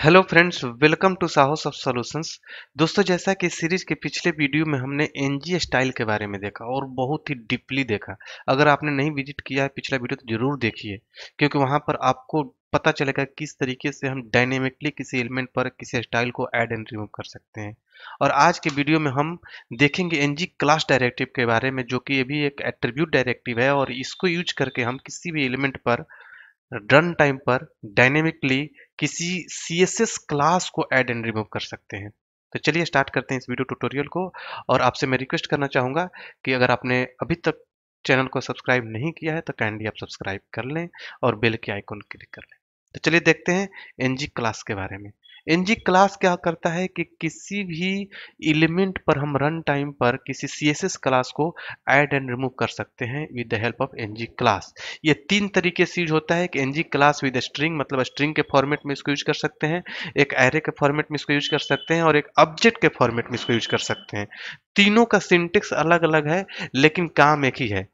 Hello friends, welcome to साहस of solutions. दोस्तों, जैसा कि सीरीज के पिछले वीडियो में हमने एनजी स्टाइल के बारे में देखा और बहुत ही डीपली देखा। अगर आपने नहीं विजिट किया है पिछला वीडियो तो जरूर देखिए, क्योंकि वहां पर आपको पता चलेगा किस तरीके से हम डायनेमिकली किसी एलिमेंट पर किसी स्टाइल को ऐड एंड रिमूव कर सकते हैं। और आज के वीडियो में हम देखेंगे एनजी क्लास डायरेक्टिव के बारे में, जो कि ये भी एक एट्रीब्यूट डायरेक्टिव है और इसको यूज करके हम किसी भी एलिमेंट पर रन टाइम पर डायनेमिकली किसी सीएसएस क्लास को ऐड एंड रिमूव कर सकते हैं। तो चलिए स्टार्ट करते हैं इस वीडियो ट्यूटोरियल को। और आपसे मैं रिक्वेस्ट करना चाहूँगा कि अगर आपने अभी तक चैनल को सब्सक्राइब नहीं किया है तो काइंडली आप सब्सक्राइब कर लें और बेल के आइकन क्लिक कर लें। तो चलिए देखते हैं एनजी क्लास के बारे में। एनजी क्लास क्या करता है कि किसी भी एलिमेंट पर हम रन टाइम पर किसी सीएसएस क्लास को ऐड एंड रिमूव कर सकते हैं with the help of NG class. ये तीन तरीके से यूज होता है कि एनजी क्लास विद स्ट्रिंग, मतलब स्ट्रिंग के फॉर्मेट में इसको यूज कर सकते हैं, एक एरे के फॉर्मेट में इसको यूज कर सकते हैं और एक ऑब्जेक्ट के फॉर्मेट में इसको यूज कर सकते हैं। तीनों का सिंटेक्स अलग अलग है लेकिन काम एक ही है।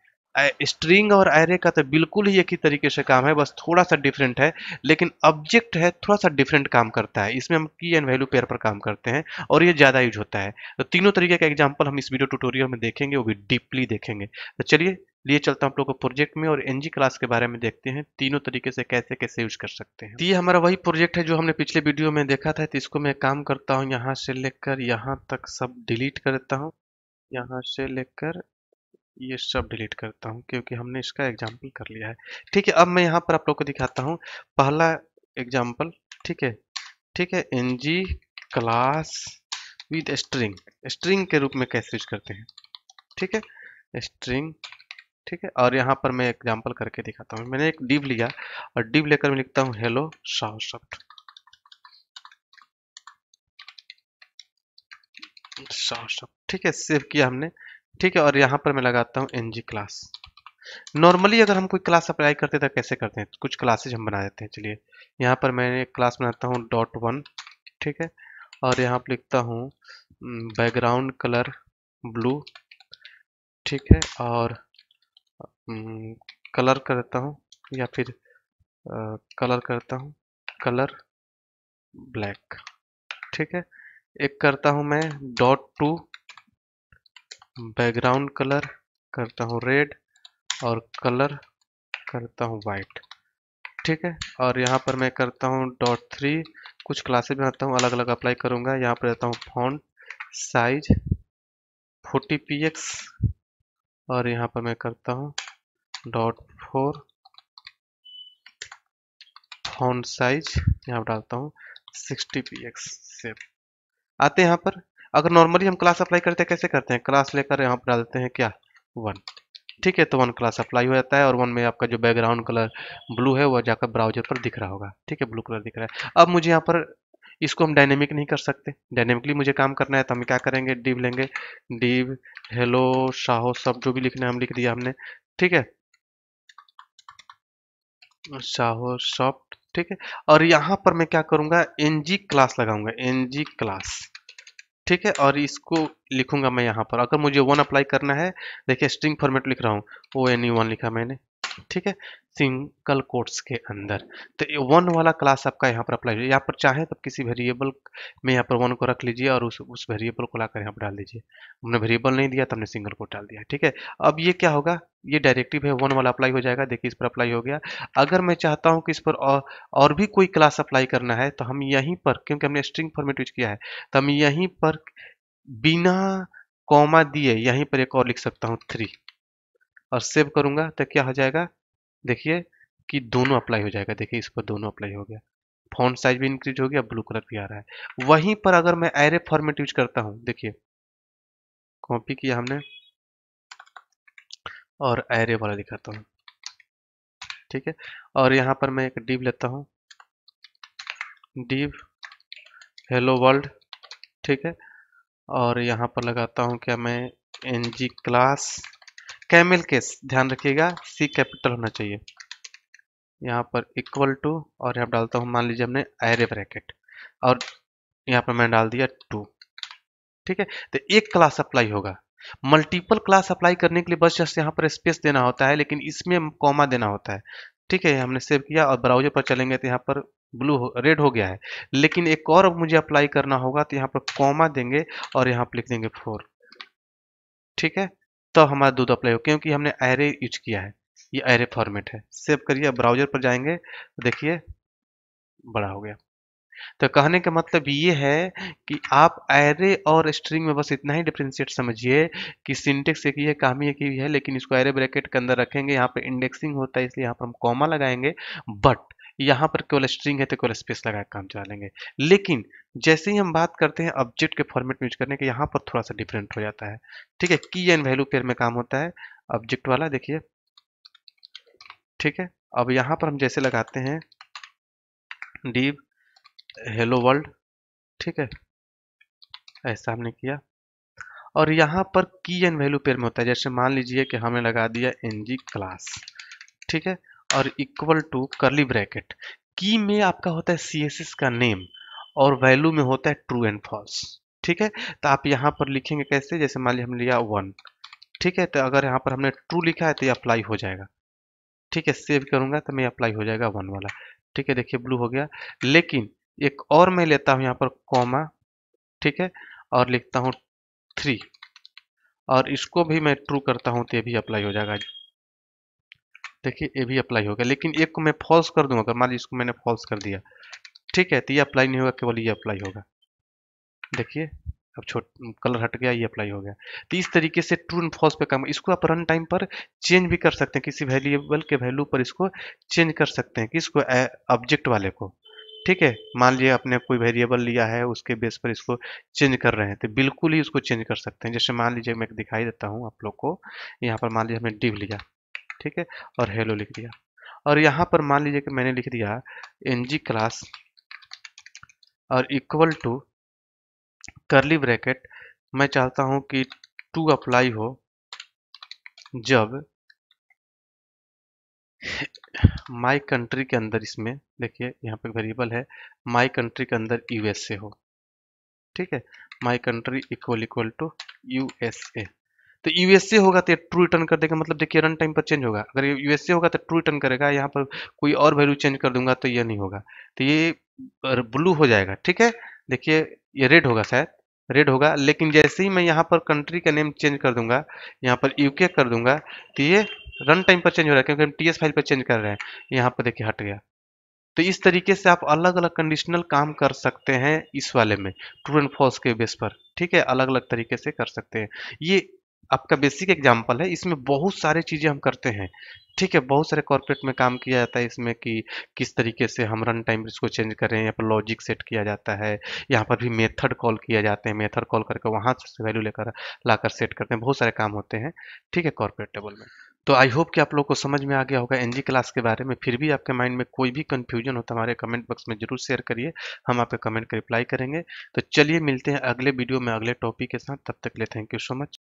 स्ट्रिंग और एरे का तो बिल्कुल ही एक ही तरीके से काम है, बस थोड़ा सा डिफरेंट है। लेकिन ऑब्जेक्ट है थोड़ा सा डिफरेंट काम करता है, इसमें हम की एंड वैल्यू पेयर पर काम करते हैं और ये ज़्यादा यूज होता है। तो तीनों तरीके का एग्जाम्पल हम इस वीडियो ट्यूटोरियल में देखेंगे, वो भी डीपली देखेंगे। तो चलिए लिए चलता हूँ आप लोग को प्रोजेक्ट में और एनजी क्लास के बारे में देखते हैं तीनों तरीके से कैसे कैसे यूज कर सकते हैं। तो ये हमारा वही प्रोजेक्ट है जो हमने पिछले वीडियो में देखा था। तो इसको मैं काम करता हूँ, यहाँ से लेकर यहाँ तक सब डिलीट करता हूँ, यहाँ से लेकर ये सब डिलीट करता हूँ क्योंकि हमने इसका एग्जाम्पल कर लिया है। ठीक है, अब मैं यहाँ पर आप लोग को दिखाता हूँ पहला एग्जाम्पल। ठीक है, ठीक है, NG class with string, string के रूप में कैसे यूज करते हैं। ठीक है, स्ट्रिंग। ठीक है, और यहाँ पर मैं एग्जाम्पल करके दिखाता हूँ। मैंने एक डिव लिया और डिव लेकर मैं लिखता हूँ हेलो सॉफ्ट। ठीक है, सेव किया हमने। ठीक है, और यहाँ पर मैं लगाता हूँ एनजी क्लास। नॉर्मली अगर हम कोई क्लास अप्लाई करते हैं तो कैसे करते हैं, कुछ क्लासेज हम बना देते हैं। चलिए यहाँ पर मैं एक क्लास बनाता हूँ .1। ठीक है, और यहाँ पर लिखता हूँ बैकग्राउंड कलर ब्लू। ठीक है, और कलर करता हूँ या फिर कलर करता हूँ कलर ब्लैक। ठीक है, एक करता हूँ मैं .2 बैकग्राउंड कलर करता हूँ रेड और कलर करता हूँ वाइट। ठीक है, और यहाँ पर मैं करता हूँ .3 कुछ क्लासेस बनाता हूँ, अलग अलग अप्लाई करूँगा। यहाँ पर रहता हूँ फॉन्ट साइज 40px और यहाँ पर मैं करता हूँ .4 फॉन्ट साइज, यहाँ पर डालता हूँ 60px। सेव। आते हैं यहाँ पर। अगर नॉर्मली हम क्लास अप्लाई करते हैं कैसे करते हैं, क्लास लेकर यहाँ पर डालते हैं क्या 1। ठीक है, तो 1 क्लास अप्लाई हो जाता है और 1 में आपका जो बैकग्राउंड कलर ब्लू है वह जाकर ब्राउजर पर दिख रहा होगा। ठीक है, ब्लू कलर दिख रहा है। अब मुझे यहाँ पर इसको हम डायनेमिक नहीं कर सकते, डायनेमिकली मुझे काम करना है तो हम क्या करेंगे, डिव लेंगे, डिव हेलो शाहो सब जो भी लिखना है हम लिख दिया हमने। ठीक है, शाहो सॉफ्ट। ठीक है, और यहाँ पर मैं क्या करूँगा, एनजी क्लास लगाऊंगा, एनजी क्लास। ठीक है, और इसको लिखूंगा मैं यहाँ पर। अगर मुझे 1 अप्लाई करना है, देखिए स्ट्रिंग फॉर्मेट लिख रहा हूँ, ONE1 लिखा मैंने। ठीक है, सिंगल कोट्स के अंदर। तो ये 1 वाला क्लास आपका यहाँ पर अप्लाई हो। यहाँ पर चाहे तो किसी वेरिएबल में यहाँ पर 1 को रख लीजिए और उस वेरिएबल को लाकर यहाँ पर डाल दीजिए। हमने वेरिएबल नहीं दिया तो हमने सिंगल कोट डाल दिया। ठीक है, अब ये क्या होगा, ये डायरेक्टिव है 1 वाला अप्लाई हो जाएगा। देखिए इस पर अप्लाई हो गया। अगर मैं चाहता हूँ कि इस पर और भी कोई क्लास अप्लाई करना है तो हम यहीं पर, क्योंकि हमने स्ट्रिंग फॉर्मेट यूज किया है, तो हम यहीं पर बिना कॉमा दिए यहीं पर एक और लिख सकता हूँ 3 और सेव करूंगा तो क्या हो जाएगा, देखिए कि दोनों अप्लाई हो जाएगा। देखिए इस पर दोनों अप्लाई हो गया, फॉन्ट साइज भी इंक्रीज हो गया, ब्लू कलर भी आ रहा है। वहीं पर अगर मैं एरे फॉर्मेट यूज करता हूँ, देखिए कॉपी किया हमने और एरे वाला दिखाता हूँ। ठीक है, और यहाँ पर मैं एक डिव लेता हूँ, डिव हेलो वर्ल्ड। ठीक है, और यहाँ पर लगाता हूँ क्या मैं, एनजी क्लास कैमल केस, ध्यान रखिएगा सी कैपिटल होना चाहिए। यहाँ पर इक्वल टू और यहाँ डालता हूँ, मान लीजिए हमने एरे ब्रैकेट और यहाँ पर मैंने डाल दिया 2। ठीक है, तो एक क्लास अप्लाई होगा। मल्टीपल क्लास अप्लाई करने के लिए बस जस्ट यहाँ पर स्पेस देना होता है, लेकिन इसमें कॉमा देना होता है। ठीक है, हमने सेव किया और ब्राउज़र पर चलेंगे तो यहाँ पर रेड हो गया है। लेकिन एक और मुझे अप्लाई करना होगा तो यहाँ पर कॉमा देंगे और यहाँ पर लिख देंगे 4। ठीक है, तो हमारा दूध अप्लाई हो, क्योंकि हमने एरे यूज किया है, ये एरे फॉर्मेट है। सेव करिए, ब्राउज़र पर जाएंगे तो देखिए बड़ा हो गया। तो कहने का मतलब ये है कि आप एरे और स्ट्रिंग में बस इतना ही डिफरेंशिएट समझिए कि सिंटेक्स एक ही है, काम ही एक ही है, लेकिन इसको एरे ब्रैकेट के अंदर रखेंगे। यहाँ पे इंडेक्सिंग होता है इसलिए यहाँ पर हम कॉमा लगाएंगे, बट यहाँ पर केवल स्ट्रिंग है तो केवल स्पेस लगा के काम चला लेंगे। लेकिन जैसे ही हम बात करते हैं ऑब्जेक्ट के फॉर्मेट में यूज करने के, यहाँ पर थोड़ा सा डिफरेंट हो जाता है। ठीक है, की एंड वैल्यू पेयर में काम होता है ऑब्जेक्ट वाला, देखिए। ठीक है, अब यहाँ पर हम जैसे लगाते हैं div हेलो वर्ल्ड, ठीक है, ऐसा हमने किया। और यहाँ पर की एंड वैल्यू पेयर में होता है, जैसे मान लीजिए कि हमने लगा दिया ng क्लास, ठीक है, और इक्वल टू कर्ली ब्रैकेट। की में आपका होता है css का नेम और वैल्यू में होता है ट्रू एंड फॉल्स। ठीक है, तो आप यहाँ पर लिखेंगे कैसे, जैसे मान लीजिए हमने लिया 1। ठीक है, तो अगर यहाँ पर हमने ट्रू लिखा है तो ये अप्लाई हो जाएगा। ठीक है, सेव करूंगा तो मैं अप्लाई हो जाएगा 1 वाला। ठीक है, देखिए ब्लू हो गया। लेकिन एक और मैं लेता हूँ यहाँ पर कॉमा, ठीक है, और लिखता हूँ 3 और इसको भी मैं ट्रू करता हूँ तो ये भी अप्लाई हो जाएगा। देखिए ये भी अप्लाई हो गया, लेकिन एक को मैं फॉल्स कर दूंगा, अगर मान लीजिए इसको मैंने फॉल्स कर दिया, ठीक है, तो ये अप्लाई नहीं होगा, केवल ये अप्लाई होगा। देखिए अब छोट कलर हट गया, ये अप्लाई हो गया। तो इस तरीके से ट्रू एंड फॉल्स पे काम, इसको आप रन टाइम पर चेंज भी कर सकते हैं, किसी वेरिएबल के वैल्यू पर इसको चेंज कर सकते हैं, किसको, ऑब्जेक्ट वाले को। ठीक है, मान लिया आपने कोई वेरिएबल लिया है, उसके बेस पर इसको चेंज कर रहे हैं तो बिल्कुल ही उसको चेंज कर सकते हैं। जैसे मान लीजिए मैं दिखाई देता हूँ आप लोग को, यहाँ पर मान लीजिए हमने div लिया, ठीक है, और हेलो लिख दिया, और यहाँ पर मान लीजिए कि मैंने लिख दिया ng क्लास और इक्वल टू कर्ली ब्रैकेट। मैं चाहता हूँ कि टू अप्लाई हो जब माई कंट्री के अंदर, इसमें देखिए यहाँ पे वेरिएबल है माई कंट्री के अंदर यूएसए हो। ठीक है, my country equal equal to USA. तो यूएसए होगा तो ये ट्रू रिटर्न कर देगा, मतलब देखिए रन टाइम पर चेंज होगा। अगर यूएसए होगा तो ट्रू रिटर्न करेगा, यहाँ पर कोई और वैल्यू चेंज कर दूंगा तो ये नहीं होगा, तो ये ब्लू हो जाएगा। ठीक है, देखिए ये रेड होगा, शायद रेड होगा, लेकिन जैसे ही मैं यहाँ पर कंट्री का नेम चेंज कर दूंगा, यहाँ पर यूके कर दूंगा, तो ये रन टाइम पर चेंज हो रहा है, क्योंकि हम टीएस फाइल पर चेंज कर रहे हैं। यहाँ पर देखिए हट गया। तो इस तरीके से आप अलग अलग कंडीशनल काम कर सकते हैं इस वाले में, ट्रू एंड फॉल्स के बेस पर। ठीक है, अलग अलग तरीके से कर सकते हैं। ये आपका बेसिक एग्जांपल है, इसमें बहुत सारे चीजें हम करते हैं। ठीक है, बहुत सारे कॉर्पोरेट में काम किया जाता है इसमें कि किस तरीके से हम रन टाइम इसको चेंज करें। यहाँ पर लॉजिक सेट किया जाता है, यहाँ पर भी मेथड कॉल किया जाते हैं, मेथड कॉल करके वहां से वैल्यू लेकर लाकर सेट करते हैं, बहुत सारे काम होते हैं। ठीक है, कॉर्पोरेट टेबल में। तो आई होप कि आप लोग को समझ में आ गया होगा एनजी क्लास के बारे में। फिर भी आपके माइंड में कोई भी कंफ्यूजन हो तो हमारे कमेंट बॉक्स में जरूर शेयर करिए, हम आपके कमेंट का रिप्लाई करेंगे। तो चलिए मिलते हैं अगले वीडियो में अगले टॉपिक के साथ, तब तक के लिए थैंक यू सो मच।